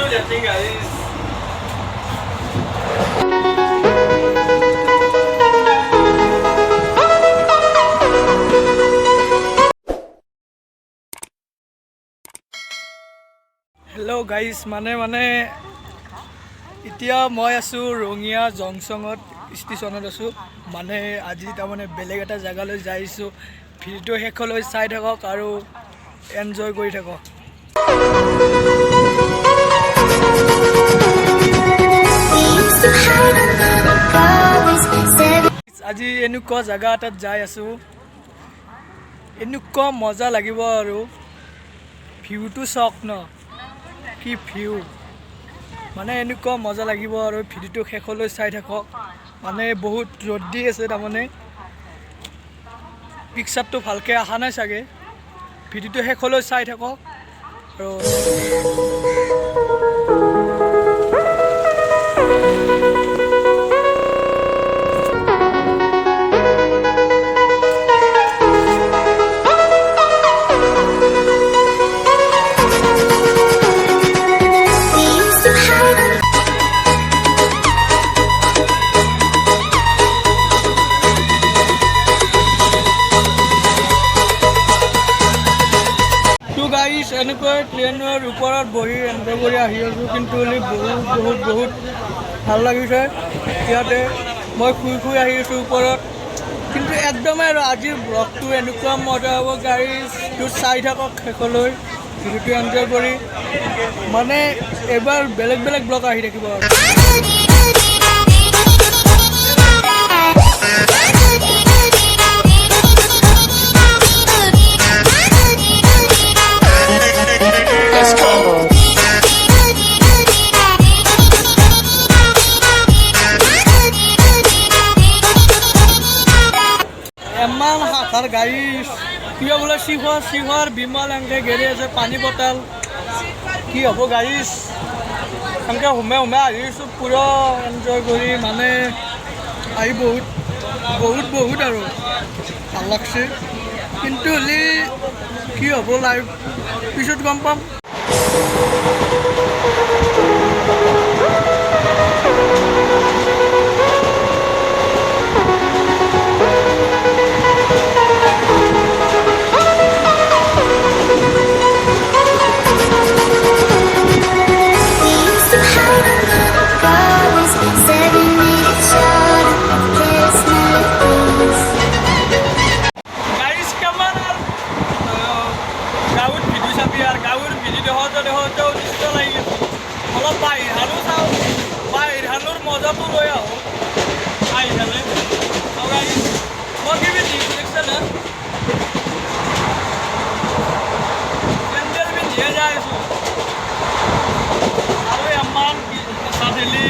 Hello guys माने इतिया मैं आसो रंगिया जंक्शनत स्टेशनत आसो माने आज तारमाने बेलेग एटा जगाলৈ जाइছো ভিডিঅ' শেষলৈ চাই থাকক আৰু এনজয় কৰি থাকক। আজি এনেকুৱা জায়গা এটাত যাই আছো এনেকুৱা মজা লাগিব আৰু ভিউটো চাওক ন কি ভিউ মানে এনেকুৱা মজা লাগিব আৰু ভিডিঅ'টো শেষলৈ চাই থাকক মানে বহুত ৰ'দ দি আছে তাৰমানে পিকচাৰটো ভালকৈ অহা নাই চাগে ভিডিঅ'টো শেষলৈ চাই থাকক আৰু गाइस এনেকৈ ট্ৰেইনৰ ওপৰত বহি এনজয় কৰি আহি আছো কিন্তু বহুত ভাল লাগিছে ইয়াতে মই শুই আহি আছো ওপৰত কিন্তু একদম আৰু আজিৰ ব্লগটো এনেকুৱা মজা হ'ব গাইস তো চাই থাকক শেষলৈ ভিডিঅ'টো এনজয় কৰি মানে এবাৰ বেলেগ ব্লগ আহি থাকিব गाइस किया बोले शिखर विमल एंगे घेरी আছে पानी बटल कि हम गाइस एंगे हुमे आहिছো पूरा एनजय करी माने आई बहुत और ভাল লাগছে কিন্তু হলি কি হব লাইভ পিছত গম পাম মজাটো লৈ আহো আহি পেলাই মই কিবি দিছোঁ দেখছে না পেণ্ডেল পিন্ধিয়ে যাই আছোঁ আৰু ইমান চাধিলি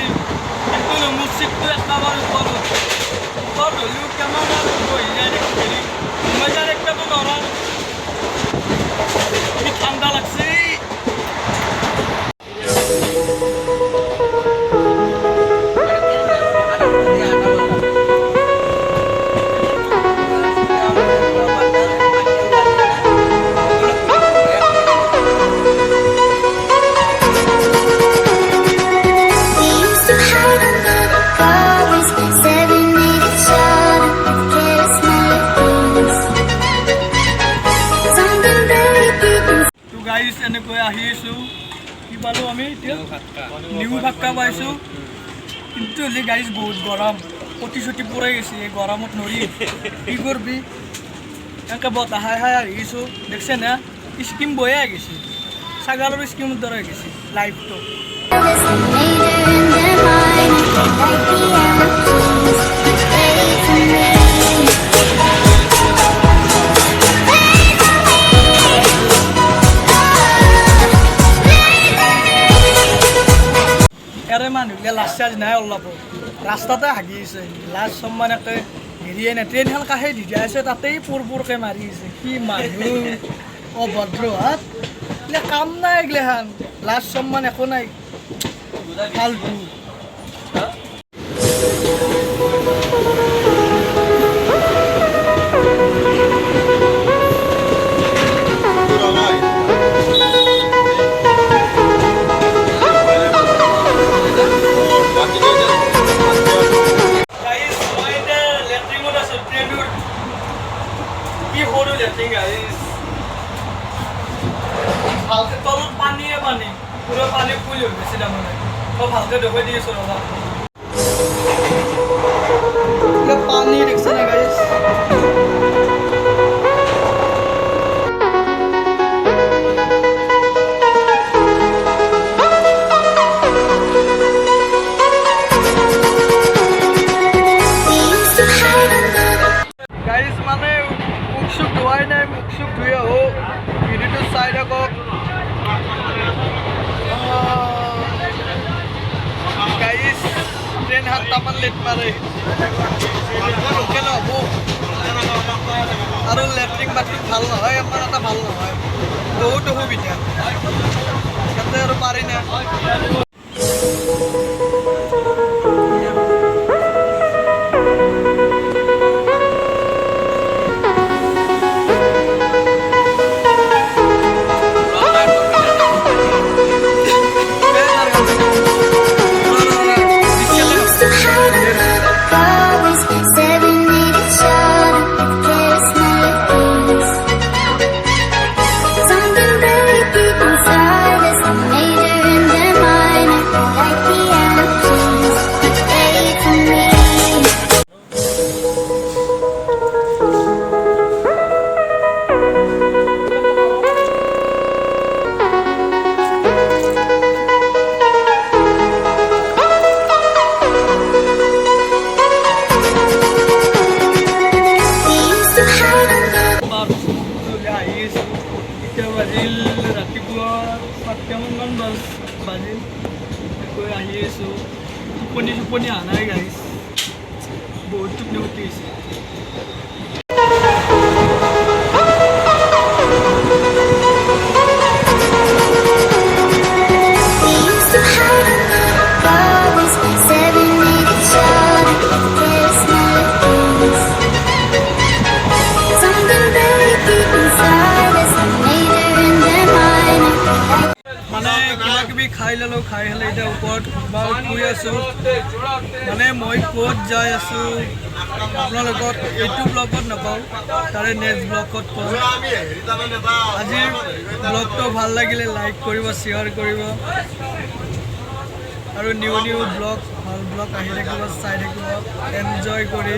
কিন্তু মোৰ চিটটো একেবাৰে ওপৰত হ'লেও কেমান আৰু বহি যায় দেখি মই যাই একটাতো নৰা কি ঠাণ্ডা লাগছে এনেকৈ আহিছোঁ কি পালোঁ আমি এতিয়া নিউ ভাক্কা পাইছোঁ কিন্তু হলে গাইজ বহুত গৰম পটি পৰাই গৈছে এই গৰমত নৰি কি কৰবি এনেকৈ বতাহ হাই আহিছোঁ দেখছে না স্কিম বয়ে গৈছে ছাগালৰ স্কিমৰ দৰে গৈছে লাইফটো মানুহগিলা লাজ চাজ নাই অলপ ৰাস্তাতে হাগি আছে লাজ সম্মানকে হেৰিয়ে নাই ট্ৰেইনখন কাষে দি দিয়া আছে তাতেই পুৰকে মাৰি আছে কি মানুহ অভদ্ৰ হাত এইগিলা কাম নাই এইগিলাখান লাজ সম্মান একো নাই ফাল্টু ভালকৈ তলত পানীয়ে পানী পুৰা পানী ফুল হৈ গৈছে তাৰমানে মই ভালকৈ দেখুৱাই দি আছোঁ ৰ'বা পানী দেখিছে না গাইছ মানে মুখ চুখ ধোৱাই নাই মুখ চুখ ধুই আহোঁ ভিডিঅ'টো চাই থাকক গাইছ ট্ৰেইন 7টামান লেট মাৰে ভালকৈ নহ'ব আৰু লেট্ৰিন বাথৰুম ভাল নহয় ইমান এটা ভাল নহয় বহুত অসুবিধা ইয়াতে আৰু পাৰি না বাজিল ৰাতিপুৱা 7টামান বাজিল গৈ আহি আছোঁ টোপনি অহা নাই গাইছ বহুত টোপনি উঠি আহিছে খাই ল'লোঁ খাই হ'লে এতিয়া ওপৰত শুই আছোঁ মানে মই ক'ত যাই আছোঁ আপোনালোকক এইটো ব্লগত নাপাওঁ তাৰে নেক্সট ব্লগত পাওঁ আজিৰ ব্লগটো ভাল লাগিলে লাইক কৰিব শ্বেয়াৰ কৰিব আৰু নিউ ব্লগ ভাল ব্লগ আহি থাকিব চাই থাকিব এনজয় কৰি